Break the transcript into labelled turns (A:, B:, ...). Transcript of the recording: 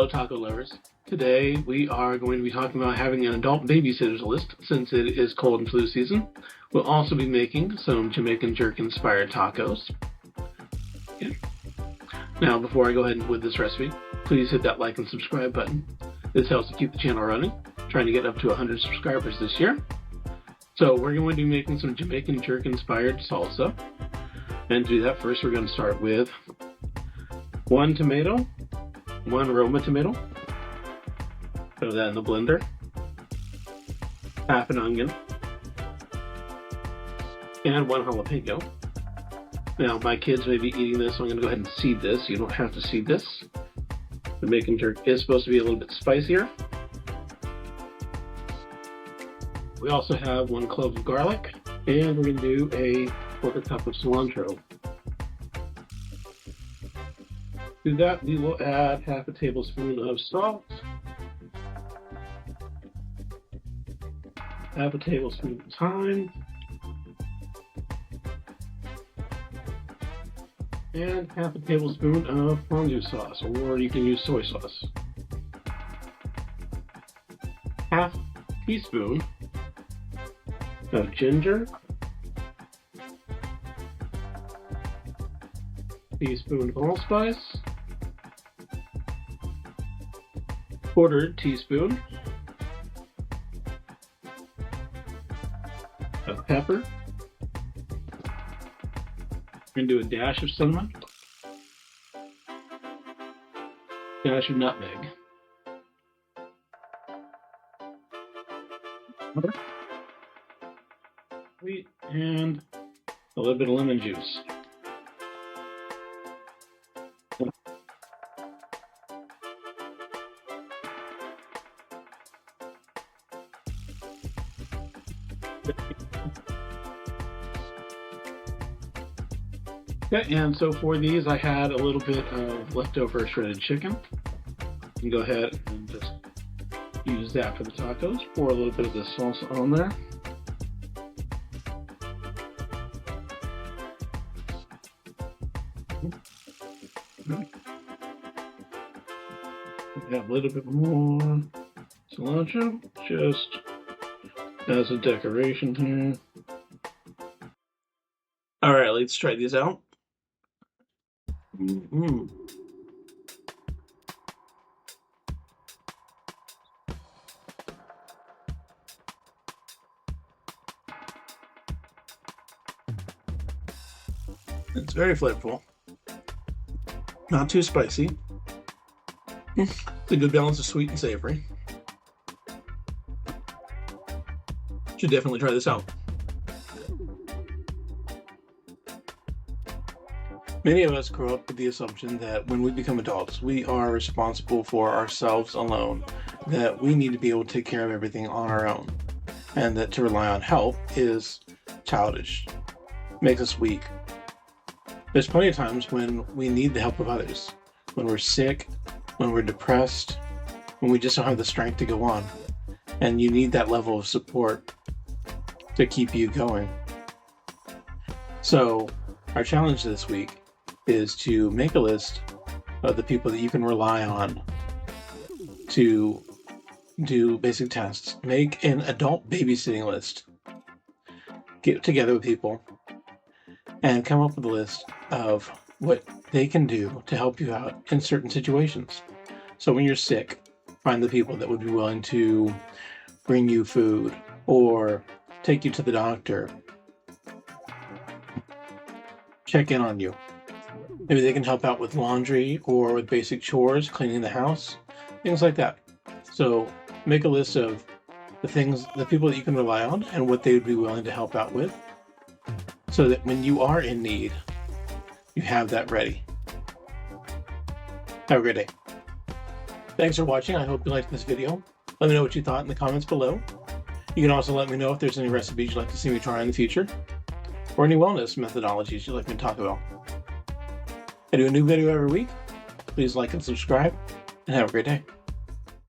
A: Hello taco lovers. Today we are going to be talking about having an adult babysitters list since it is cold and flu season. We'll also be making some Jamaican Jerk inspired tacos. Yeah. Now before I go ahead with this recipe, please hit that like and subscribe button. This helps to keep the channel running. Trying to get up to 100 subscribers this year. So we're going to be making some Jamaican Jerk inspired salsa. And to do that, first we're going to start with 1 tomato, 1 Roma tomato, throw that in the blender, half an onion, and 1 jalapeno. Now my kids may be eating this, so I'm going to go ahead and seed this. You don't have to seed this. The Jamaican Jerk is supposed to be a little bit spicier. We also have 1 clove of garlic, and we're going to do a 1/4 cup of cilantro. To that, we will add half a tablespoon of salt, half a tablespoon of thyme, and half a tablespoon of fondue sauce, or you can use soy sauce. Half teaspoon of ginger, teaspoon of allspice, 1/4 teaspoon of pepper. We're going to do a dash of cinnamon, dash of nutmeg, and a little bit of lemon juice. Okay, and so for these I had a little bit of leftover shredded chicken. You can go ahead and just use that for the tacos. Pour a little bit of this salsa on there. We have a little bit more cilantro, just as a decoration here. Alright, let's try these out. It's very flavorful. Not too spicy. It's a good balance of sweet and savory. Should definitely try this out. Many of us grow up with the assumption that when we become adults, we are responsible for ourselves alone, that we need to be able to take care of everything on our own, and that to rely on help is childish, makes us weak. There's plenty of times when we need the help of others, when we're sick, when we're depressed, when we just don't have the strength to go on, and you need that level of support to keep you going. So our challenge this week is to make a list of the people that you can rely on to do basic tasks. Make an adult babysitting list. Get together with people and come up with a list of what they can do to help you out in certain situations. So when you're sick, find the people that would be willing to bring you food or take you to the doctor, check in on you. Maybe they can help out with laundry or with basic chores, cleaning the house, things like that. So make a list of the people that you can rely on and what they would be willing to help out with, so that when you are in need, you have that ready. Have a great day. Thanks for watching. I hope you liked this video. Let me know what you thought in the comments below. You can also let me know if there's any recipes you'd like to see me try in the future, or any wellness methodologies you'd like me to talk about. I do a new video every week. Please like and subscribe, and have a great day.